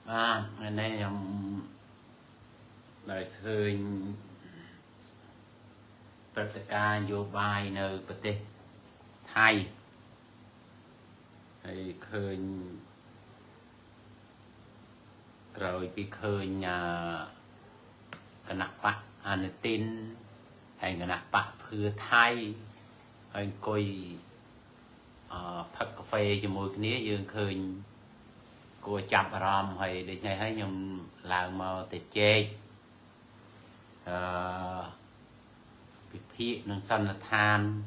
ngày nay đời khơi tất cả vô bài nơi bờ tê Thái hay khơi rồi bị khơi nhà cái nạp bạc anh tin hay cái nạp bạc phư Thái hay coi phát cà phê cho mỗi cái nĩa dương khơi cô chạm ram hay để ngày hay nhầm làm màu để chê bị phí nâng sân là than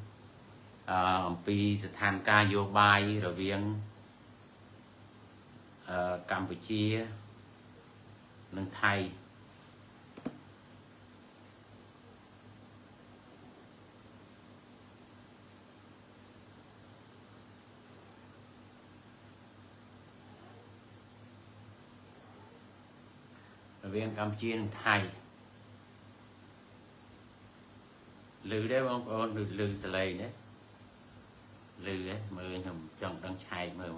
vì sự than ca vô bài rồi viên Campuchia nâng Thái viên Campuchia nâng Thái lư đấy bông ôn lư sờ lầy đấy lư đấy mơ nhầm trong đăng chai mơ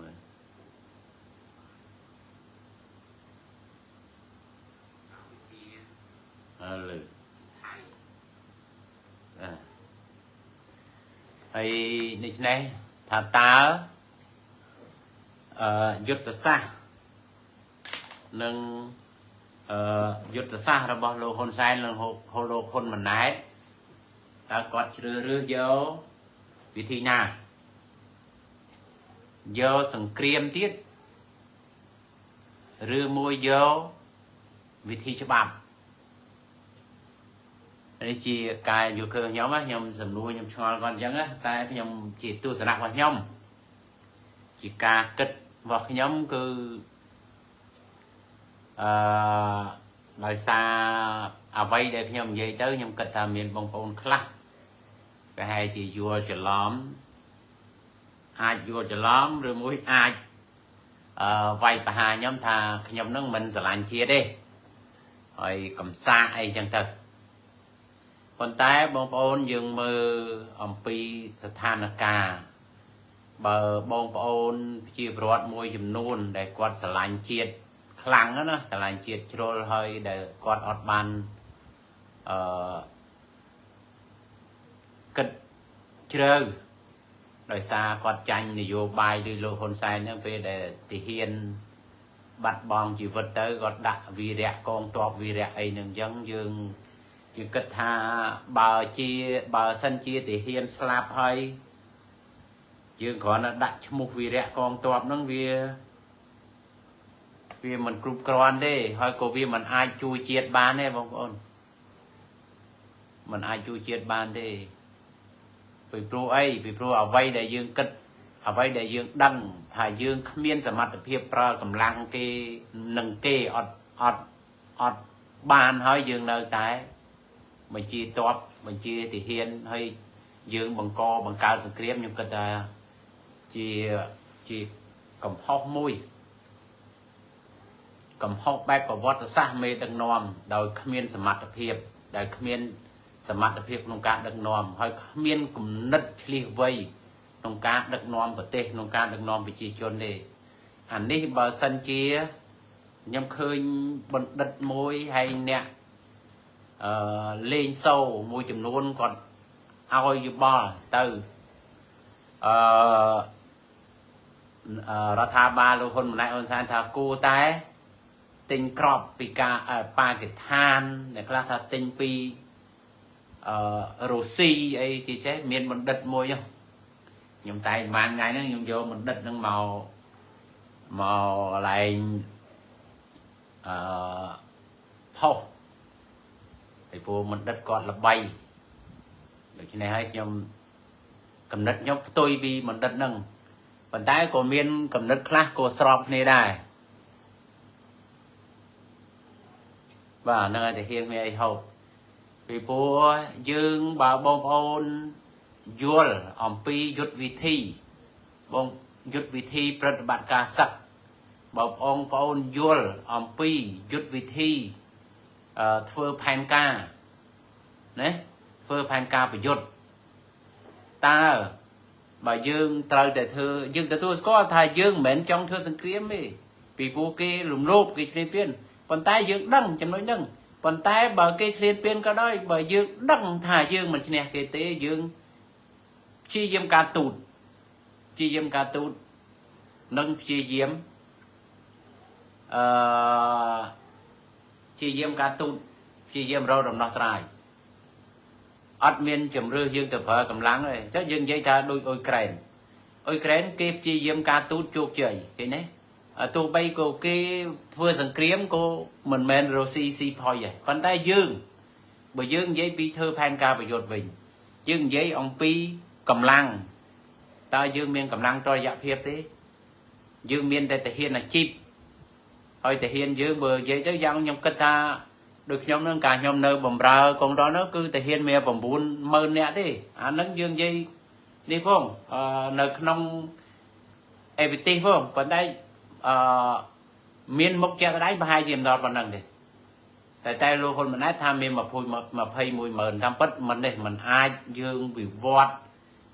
lư hay này thà taยุទ្ធសាស្ត្រនឹងយុទ្ធសាស្ត្ររបស់លោកហ៊ុនសែននិងលោកហ៊ុនម៉ាណែតតើគាត់ជ្រើសរើសយកវិធីណាយកសង្គ្រាមទៀតឬមួយយកវិធីច្បាប់នេះជាការយកឃើញខ្ញុំសំណួរខ្ញុំឆ្ងល់គាត់អញ្ចឹងតែខ្ញុំជាទស្សនៈរបស់ខ្ញុំជាការគិតរបស់ខ្ញុំគឺដោយសារអ្វីដែលខ្ញុំនិយាយទៅខ្ញុំគិតថាមានបងប្អូនខ្លះប្រហែលជាយល់ច្រឡំអាចយល់ច្រឡំឬមួយអាចវាយប្រហារខ្ញុំថាខ្ញុំនឹងមិនស្រឡាញ់ជាតិទេហើយកំសាកអីចឹងទៅប៉ុន្តែបងប្អូនយើងមើលអំពីស្ថានភាពបើបងប្អូនប្រជាពលរដ្ឋមួយចំនួនដែលគាត់ស្រឡាញ់ជាតិខ្លាំងណាស្រឡាញ់ជាតិជ្រុលហើយដែលគាត់អត់បានគិតជ្រៅដោយសារគាត់ចាញ់នយោបាយឬលោកហ៊ុនសែនហ្នឹងពេលដែលទាហានបាត់បង់ជីវិតទៅគាត់ដាក់វីរៈកងទ័ពវីរៈអីហ្នឹងអញ្ចឹងយើងគិតថាបើសិនជាទាហានស្លាប់ហើយយើងគ្រាន់តែដាក់ឈ្មោះវីរៈកងទ័ពហ្នឹងវាមិនគ្រប់គ្រាន់ទេហើយក៏វាមិនអាចជួយជាតិបានទេបងប្អូនមិនអាចជួយជាតិបានទេពីព្រោះអីពីព្រោះអ្វីដែលយើងគិតអ្វីដែលយើងដឹងថាយើងគ្មានសមត្ថភាពប្រើកម្លាំងគេនឹងគេអត់បានហើយយើងនៅតែបញ្ជាទ័ពបញ្ជាទាហានហើយយើងបង្កើតសង្គ្រាមខ្ញុំគិតថាជាកំហុសមួយកំហុសបែបប្រវត្តិសាស្ត្រមេដឹកនាំដោយគ្មានសមត្ថភាពដែលគ្មានសមត្ថភាពក្នុងការដឹកនាំហើយគ្មានគំនិតឆ្លៀសវៃក្នុងការដឹកនាំប្រទេសក្នុងការដឹកនាំប្រជាជនទេអានេះបើសិនជាខ្ញុំឃើញបណ្ឌិតមួយហើយអ្នកលេងសូមួយចំនួនគាត់ឲ្យយោបល់ទៅរដ្ឋាភិបាលលោកហ៊ុនម៉ាណែតហ៊ុនសែនថាគួរតែទិញក្របពីការបេក្ខឋានអ្នកខ្លះថាទិញពីរុស្ស៊ីអីទីចេះមានបណ្ឌិតមួយខ្ញុំតែបានថ្ងៃហ្នឹងខ្ញុំយកបណ្ឌិតហ្នឹងមកកន្លែងផុសពីព្រោះបណ្ឌិតគាត់ល្បីដូច្នេះហើយខ្ញុំកំណត់ខ្ញុំផ្ទុយពីបណ្ឌិតហ្នឹងប៉ុន្តែក៏មានកំណត់ខ្លះក៏ស្របគ្នាដែរបាទនឹងឲ្យតែហ៊ានមានអីហូបពីព្រោះយើងបើបងប្អូនយល់អំពីយុទ្ធវិធីយុទ្ធវិធីប្រតិបត្តិការសឹកបើបងប្អូនយល់អំពីយុទ្ធវិធីធ្វើផែនការណាធ្វើផែនការប្រយុទ្ធតើបើយើងត្រូវតែធ្វើយើងទទួលស្គាល់ថាយើងមិនមែនចង់ធ្វើសង្គ្រាមទេ ពីព្រោះគេលំលោភគេឆ្លៀនពៀនប៉ុន្តែយើងដឹងចំណុចហ្នឹងប៉ុន្តែបើគេឆ្លៀនពៀនក៏ដោយបើយើងដឹងថាយើងមិនឈ្នះគេទេយើងព្យាយាមការទូតព្យាយាមការទូតនិងព្យាយាមព្យាយាមការទូតព្យាយាមរកដំណោះស្រាយអត់មានជំរឿយើងទៅប្រើកម្លាំងទេចុះយើងនិយាយថាដូចអ៊ុយក្រែនគេព្យាយាមការទូតជោគជ័យឃើញទេទោះបីក៏គេធ្វើសង្គ្រាមក៏មិនមែនរុស្ស៊ីស៊ីផុយទេប៉ុន្តែយើងបើយើងនិយាយពីធ្វើផែនការប្រយុទ្ធវិញយើងនិយាយអំពីកម្លាំងតើយើងមានកម្លាំងតុល្យភាពទេយើងមានតែទាហានអាជីពហើយទាហានយើងបើនិយាយទៅយ៉ាងខ្ញុំគិតថាដូចខ្ញុំនឹងការខ្ញុំនៅបំរើកងដល់នោះគឺទាហានមាន 90000 នាក់ទេអាហ្នឹងយើងនិយាយនេះផងនៅក្នុងអេវិទីផងប៉ុន្តែមានមុខជាក់ស្ដែងប្រហែលជាមិនដល់ប៉ុណ្ណឹងទេតែលោកហ៊ុនម៉ាណែតថាមាន21000តាមពិតមិនទេមិនអាចយើងវិវត្ត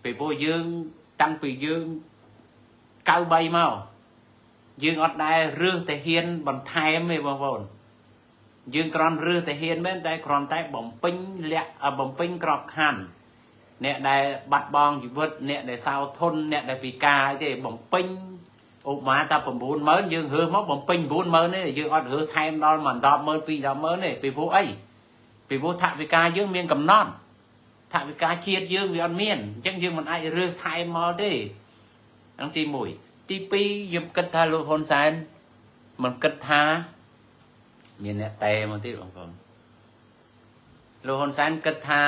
ពីព្រោះយើងតាំងពីយើង93មកយើងអត់ដែលរើសទាហានបន្ថែមទេបងប្អូនយើងគ្រាន់រើសទាហានមែនតែគ្រាន់តែបំពេញក្របខ័ណ្ឌអ្នកដែលបាត់បង់ជីវិតអ្នកដែលសោធនអ្នកដែលពិការទេបំពេញឧបមាថា90000យើងរើសមកបំពេញ90000ទេយើងអត់រើសថែមដល់1100000 2100000ទេពីព្រោះអីពីព្រោះថវិកាយើងមានកំណត់ថវិកាជាតិយើងវាអត់មានអញ្ចឹងយើងមិនអាចរើសថែមមកទេហ្នឹងទី1ទី2ខ្ញុំគិតថាលោកហ៊ុនសែនមិនគិតថាមានអ្នកតែមកទៀតបងប្អូនលោកហ៊ុនសែនគិតថា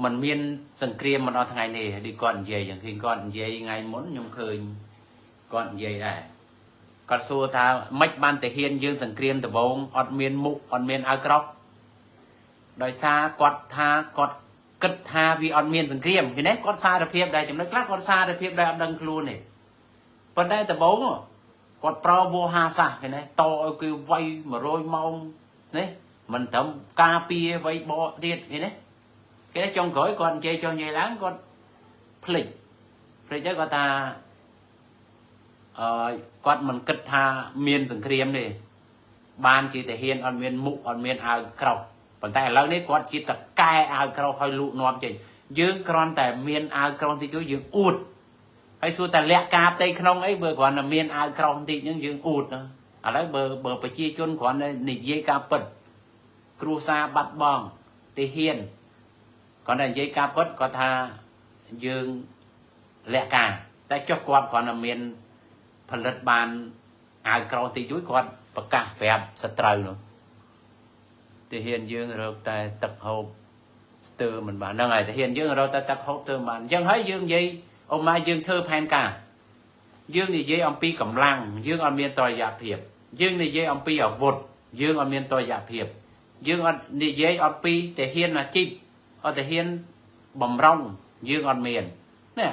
มันមានសង្គ្រាមមកដល់ថ្ងៃនេះដូចគាត់និយាយយ៉ាងគាត់និយាយថ្ងៃមុនខ្ញុំឃើញគាត់និយាយដែរគាត់សួរថាម៉េចបានទាហានយើងសង្គ្រាមដំបងអត់មានមុខអត់មានអាវក្រោះដោយសារគាត់ថាគាត់គិតថាវាអត់មានសង្គ្រាមឃើញទេគាត់សារភាពដែរចំណុចខ្លះគាត់សារភាពដែរអត់ដឹងខ្លួនទេប៉ុន្តែដំបងគាត់ប្រវោហាសាសឃើញទេតឲ្យគេវាយ100ម៉ោងនេះមិនត្រឹមការពារវាយបកទៀតឃើញទេគេចុងក្រោយគាត់និយាយចុះនិយាយឡើងគាត់ភ្លេចទៅគាត់ថាគាត់មិនគិតថាមានសង្គ្រាមទេបានជាទាហានអត់មានមុខអត់មានអាវក្រោះប៉ុន្តែឥឡូវនេះគាត់ជាតកែអាវក្រោះឲ្យលូកនាំចេញយើងគ្រាន់តែមានអាវក្រោះតិចយើងអួតហើយសួរតែលក្ខការផ្ទៃក្នុងអីបើគ្រាន់តែមានអាវក្រោះបន្តិចហ្នឹងយើងអួតណាឥឡូវបើប្រជាជនគ្រាន់តែនិយាយការពិតគ្រួសារបាត់បង់ទាហានគាត់តែនិយាយការពិតគាត់ថាយើងលក្ខការតែចុះគាត់គ្រាន់តែមានផលិតបានអាវក្រោះតិចជួយគាត់ប្រកាសប្រាប់សត្រូវនោះទាហានយើងរកតែទឹកហូបស្ទើរមិនបានហ្នឹងហើយទាហានយើងរកតែទឹកហូបស្ទើរបានអញ្ចឹងហើយយើងនិយាយអូម៉ាយើងធ្វើផែនការយើងនិយាយអំពីកម្លាំងយើងអត់មានតុល្យភាពយើងនិយាយអំពីអាវុធយើងអត់មានតុល្យភាពយើងអត់និយាយអំពីទាហានអាជីពអត់ទាហានបំរុងយើងអត់មាននេះ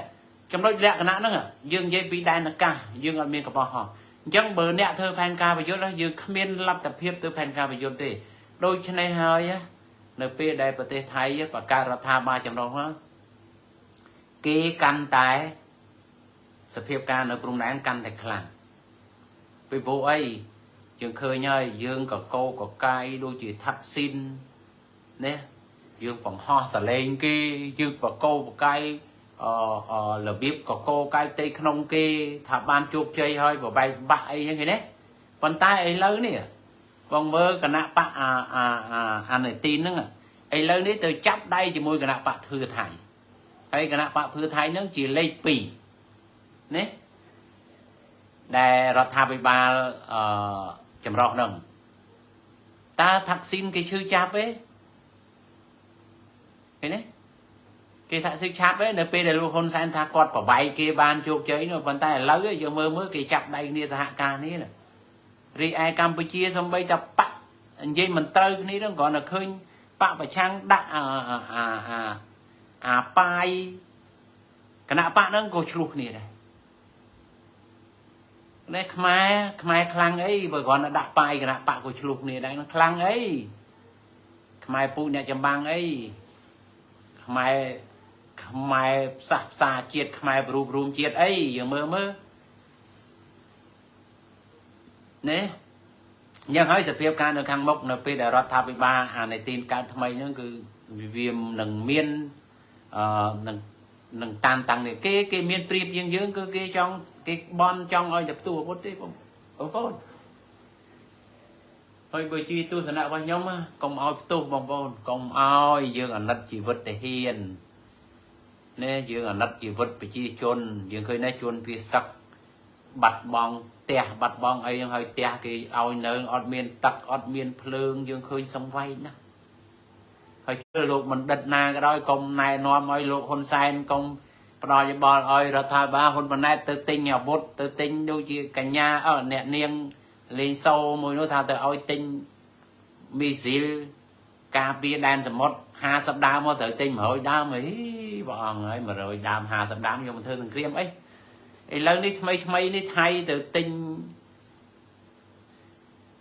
ចំណុចលក្ខណៈហ្នឹងយើងនិយាយពីដែនអាកាសយើងអត់មានកំបោះហោះអញ្ចឹងបើអ្នកធ្វើផែនការប្រយុទ្ធយើងគ្មានលទ្ធភាពធ្វើផែនការប្រយុទ្ធទេដូច្នេះហើយនៅពេលដែលប្រទេសថៃបង្កើតរដ្ឋាភិបាលចម្រុះគេកាន់តែសភាពការនៅព្រំដែនកាន់តែខ្លាំងពីព្រោះអីយើងឃើញហើយយើងកកោកកាយដូចជាថាក់ស៊ីនណាយើងបង្ហោះសលេងគេយើងបកោបកាយរបៀបកកោកាយផ្ទៃក្នុងគេថាបានជោគជ័យហើយបបែកបាក់អីហ្នឹងគេណាប៉ុន្តែឥឡូវនេះបងមើលគណៈបកអានេទីហ្នឹងឥឡូវនេះទៅចាប់ដៃជាមួយគណៈបកធឿថៃហើយគណៈបកភឿថៃហ្នឹងជាលេខ2ណាដែលរដ្ឋាភិបាលចម្រុះហ្នឹងតើថាក់ស៊ីនគេឈឺចាប់ទេឃើញទេគេថាក់ស៊ីនឆាប់ទេនៅពេលដែលលោកហ៊ុនសែនថាគាត់ប្របែកគេបានជោគជ័យនោះប៉ុន្តែឥឡូវយើងមើលគេចាប់ដៃគ្នាសហការនេះរីឯកម្ពុជាសំបីតែបកនិយាយមិនត្រូវគ្នាហ្នឹងគ្រាន់តែឃើញបកប្រឆាំងដាក់អាប៉ាយគណៈបកហ្នឹងក៏ឆ្លោះគ្នាដែរនេះខ្មែរខ្លាំងអីបើគ្រាន់តែដាក់ប៉ាយគណៈបកក៏ឆ្លោះគ្នាដែរខ្លាំងអីខ្មែរពូអ្នកចម្បាំងអីខ្មែរផ្សះផ្សាជាតិខ្មែររួមជាតិអីយើងមើល nè nhưng hỏi sự việc ca được khang mốc nó bây giờ rót tháp với ba này tin ca thay nó cứ viêm nằng miên nằng tan tăng này cái miên priệp dương dương cứ cái trong cái bon trong ơi đập tu bút đấy không có thôi bởi chi tu sẽ nợ bao nhóm công ao tu bằng bồn công ao dương ở nđất chỉ vật để hiền nè dương ở nđất chỉ vật bị chi chôn dương khơi nãy chôn phía sắc bạch bong tè bạch bong ấy hơi tè cái ao nơi ọt miên tắc ọt miên phượng dương khơi sông vay nè hơi lục mình đứt na cái đó công này nó mới lục hôn sai công đòi bò ơi rồi thay ba hôn bên này tự tin nhà bút tự tin đôi chi cả nhà ở nẹt niêng lên sâu mùi nó thao từ ôi tinh mi xí cà bia đan từ một hai sắp đám mà tự tin mà hồi đám ấy bọn ấy mà rồi đám hai sắp đám vô mình thưa thằng kia ấy lớn đi thay đi thay tự tin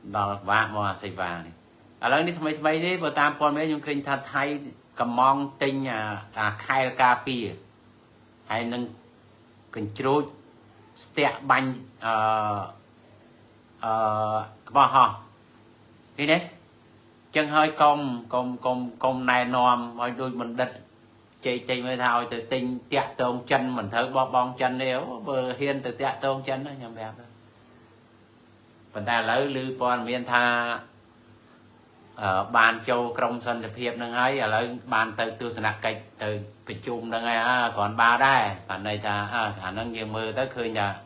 đó vàng mà xây vàng này lớn đi thay đi bữa tam con mấy những khi ta thay cầm mong tinh khai cà bia hay nâng cần trôi stẹ bánh bao họ đi đấy chân hơi công này nòm mọi đôi mình địch chạy mới thao từ tinh tẹt tôn chân mình thử bó bong chân nếu bờ hiên từ tẹt tôn chân đó nhầm đẹp đó phần ta lấy lưu con miền tha ở bàn châu công sân thực hiện nâng ấy ở lấy bàn từ tư sản cách từ cái chung nâng ấy còn ba đây phần này ta khả năng nhiều mưa tới khơi nhà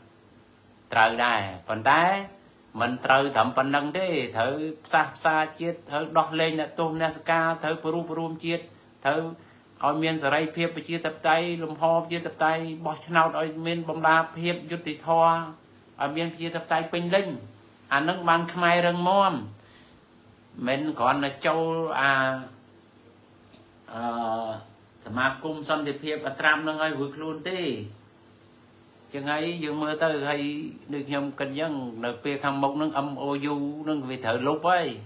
trời đây phần tay mình trời thẩm phần nâng thế thử xa chiết thử đọc lên là tôm nè ca thử pru chiết thử ở miền sài phiệpไป chia tập tay lùm ho chia tập tay bỏ chân ở miền bóng đá phiệpยุติធម៌ ở miền chia tập tayពេញលេញ nâng ban khai rừng mom mình còn là châuสมาคมสันติภาพตรามนั่งไอ้หุ่นluôn thế chẳng ấy dương mưa tới hay được nhầm cần dân được về khăm mốc nâng âm ô du nâng về thở lúc ấy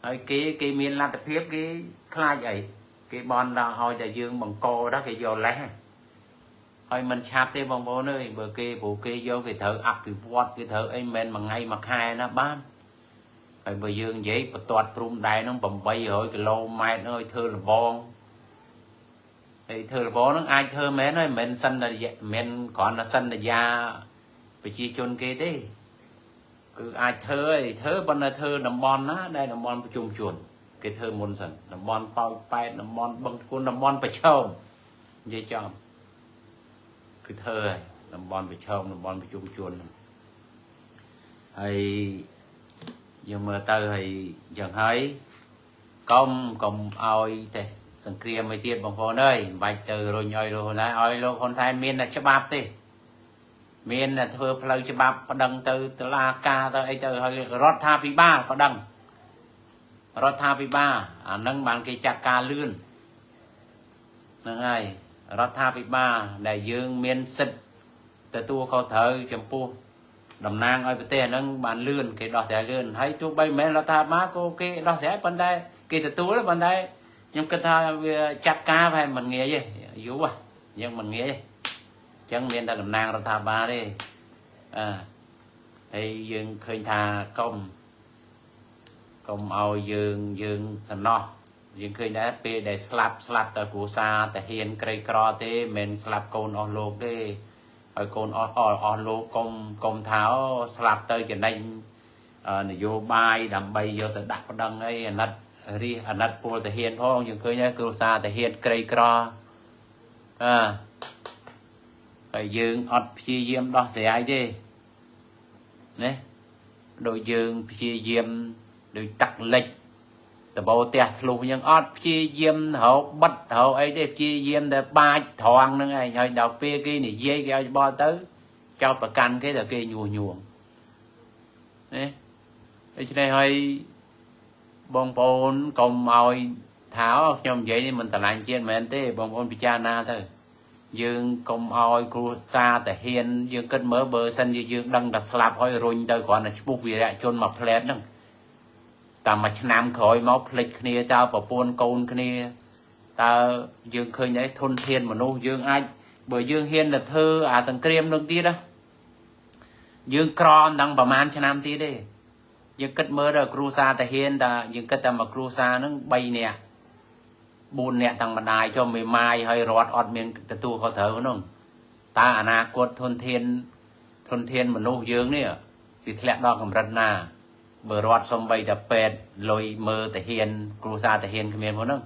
hay cái miền lan tập hiếp cái khai vậy cái bon là hồi tại dương bằng co đó cái do lẽ hồi mình chạp thế bằng bố nơi bờ kia bộ kia vô cái thở ập cái vọt cái thở ấy men mà ngay mà khai nó ban hồi bờ dương vậy bờ toát rum đài nó bầm bay hồi cái lô mai nó thơ là bon thì thơ là bó nó ai thơ mẹ nói mình sân là mình còn là sân là già bị chi chôn kia thế cứ ai thơ thì thơ bên là thơ nằm bon á đây nằm bon chung chuồn cái thơ môn sân nằm bon bao bay nằm bon bằng con nằm bon phải chôm dây chom cái thơ nằm bon phải chôm nằm bon phải chung chuồn hay nhưng mà tơ thì chẳng thấy công oi thếสังเกตไม่เทียบบางคนเอ้ยใบเจอโรยย่อยโรยนะอ้อยโรคนไทยเมียนน่ะฉบับติเมียนน่ะเธอพลอยฉบับประดังเตอตลากาเตอไอเตอรถทาพิบ้าประดังรถทาพิบ้านั่งบางกิจการลื่นนั่งไงรถทาพิบ้าได้ยืงเมียนสิทธิ์แต่ตัวเขาเถอจำปูดำนางอ้อยประเทศนั่งบานลื่นcái đỏ sẽลื่นให้ตัวใบแม่รถทามาก็cái đỏ sẽ bên đây cáiแต่ตัวแล้วbên đây nhưng cái tha chặt cá phải mình nghe gì dữ à nhưng mình nghe chẳng miền ta làm nàng rồi tha ba đi thì dương khơi tha công ao dương sầm no dương khơi đã pe để slap từ củ sa từ hiền cây cỏ thế mình slap con on lô đi rồi con on lô công tháo slap từ trên đây vô bay đầm bay vô từ đặt đằng ấy nát đi nát po từ hiền phong dương khơi nhá củ sa từ hiền cây cỏ rồi dương ọt chi diêm đó sẽ ai đi nè đội dương chi diêm đội tắc lịch từ bao tẹt lù nhưng ọt chi diêm hậu bắt hậu ấy để chi diêm để ba thoáng nữa này rồi đọc pe kia này dây cái bao tới cho bà căn cái là kia nhuồng nè cái này hơi bông bồn cùng mồi tháo trong vậy thì mình ta làm trên mình thế bông bồn pichana thôi dương công oi cô xaแต่ hiền dương cân mở bờ sân dương đăng đặt slap hoi run tới còn là chụp vì lại chôn mặt phlet nè tạm mà nam khởi máu phlet kia tao bảo pôn côn kia tao dương khơi nhảy thôn thiên mà nô dương ai bởi dương hiền là thơ thằng krem đương tí đó dương cron đang bảo man cho nam tí đi dương cất mơ rồi cru sa ta hiên ta dương cất ta mà cru sa nó bay nè buồn nè thằng mà đài cho mày mai hay rót ọt miền tu khó thở nó ta à na cốt thôn thiên mà nô dương nè vì thẹn đo cầm rật na bờ rót xong bay ta pet lôi mơ ta hiên cru sa ta hiên cái miền của nó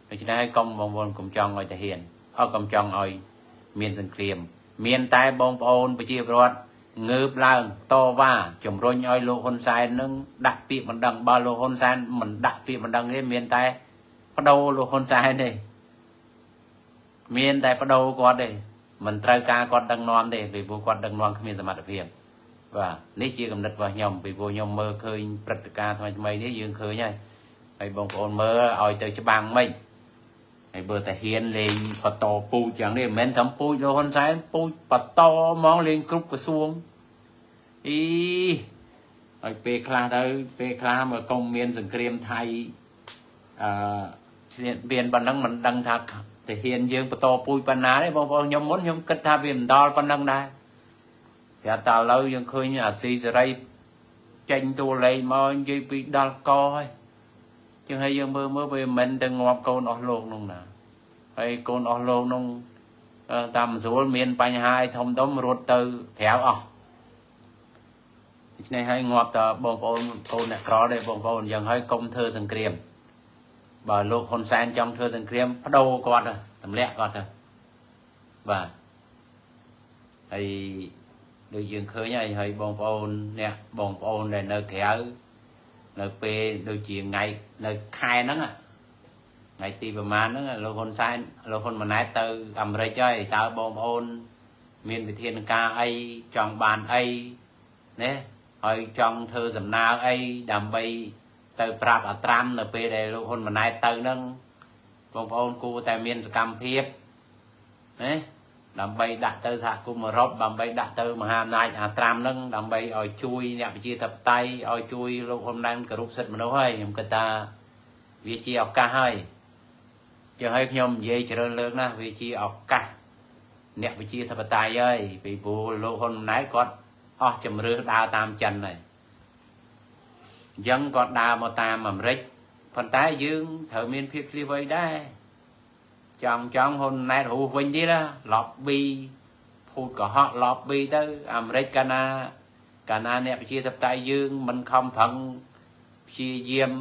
vì thế này công bông bông cùng chong ngồi ta hiên cầm chong ngồi miền dân kiềm miền tai bông ôn bị chia rót ngืบឡើងតវ៉ាជំរុញឲ្យលោកហ៊ុនសែននឹងដាក់ពាក្យបណ្ដឹងបើលោកហ៊ុនសែនមិនដាក់ពាក្យបណ្ដឹងទេមានតែបដូរលោកហ៊ុនសែនទេមានតែបដូរគាត់ទេមិនត្រូវការគាត់ដឹកនាំទេពីព្រោះគាត់ដឹកនាំគ្មានសមត្ថភាពបាទនេះជាគំនិតរបស់ខ្ញុំពីព្រោះខ្ញុំមើលឃើញព្រឹត្តិការណ៍ថ្មីនេះយើងឃើញហើយបងប្អូនមើលឲ្យទៅច្បាំងមិនហើយបើតែហ៊ានលេងបតពូជយ៉ាងនេះមិនមែនត្រឹមពូជលោកហ៊ុនសែនពូជបតហ្មងលេងគ្រប់ក្រសួងអីហើយពេលខ្លះទៅពេលខ្លះមកកុំមានសង្គ្រាមថៃឈ្នះមានប៉ុណ្ណឹងមិនដឹងថាតែហ៊ានយើងបតពូជប៉ុណ្ណាទេបងប្អូនខ្ញុំមុនខ្ញុំគិតថាវាមិនដល់ប៉ុណ្ណឹងដែរតែតើឥឡូវយើងឃើញអាស៊ីសេរីចេញតួលេខមកនិយាយពីដល់កហើយជាងហើយយើងមើលវាមិនទៅងាប់កូនអស់លោកនោះណាហើយកូនអស់លោកនោះតាមស្រួលមានបញ្ហាអីធំរត់ទៅក្រៅអស់ដូច្នេះហើយងាប់តបងប្អូនកូនអ្នកក្រទេបងប្អូនយ៉ាងហើយកុំធ្វើសង្គ្រាមបើលោកហ៊ុនសែនចង់ធ្វើសង្គ្រាមបដូរគាត់ទម្លាក់គាត់ទៅបាទហើយដូចយើងឃើញហើយបងប្អូនអ្នកបងប្អូនដែលនៅក្រៅនៅពេលដូចជាថ្ងៃនៅខែហ្នឹងថ្ងៃទីប្រហែលហ្នឹងលោកហ៊ុនសែនលោកហ៊ុនម៉ាណែតទៅអាមេរិកហើយតើបងប្អូនមានវិធានការអីចង់បានអីណាហើយចង់ធ្វើសំណើអីដើម្បីទៅប្រាប់អាត្រាំនៅពេលដែលលោកហ៊ុនម៉ាណែតទៅហ្នឹងបងប្អូនគួរតែមានសកម្មភាពណាដើម្បីដាក់ទៅសហគមន៍អឺរ៉ុបដើម្បីដាក់ទៅមហាអំណាចអាត្រាំហ្នឹងដើម្បីឲ្យជួយអ្នកប្រជាធិបតេយ្យឲ្យជួយលោកហ៊ុនម៉ាណែតគោរពសិទ្ធិមនុស្សហើយខ្ញុំគិតថាវាជាឱកាសហើយយ៉ាងហើយខ្ញុំនិយាយច្រើនលើកណាវាជាឱកាសអ្នកប្រជាធិបតេយ្យហើយពីព្រោះលោកហ៊ុនម៉ាណែតគាត់អស់ជំរឿសដើរតាមចិនហើយអញ្ចឹងគាត់ដើរមកតាមអាមេរិកប៉ុន្តែយើងត្រូវមានភាពឃ្លាវៃដែរចង់ហ៊ុនម៉ាណែតហូរវិញទៀតណា lobby ភូតកុហក lobby ទៅអាមេរិកកាលណាអ្នកប្រជាធិបតេយ្យយើងមិនខំប្រឹងព្យាយាម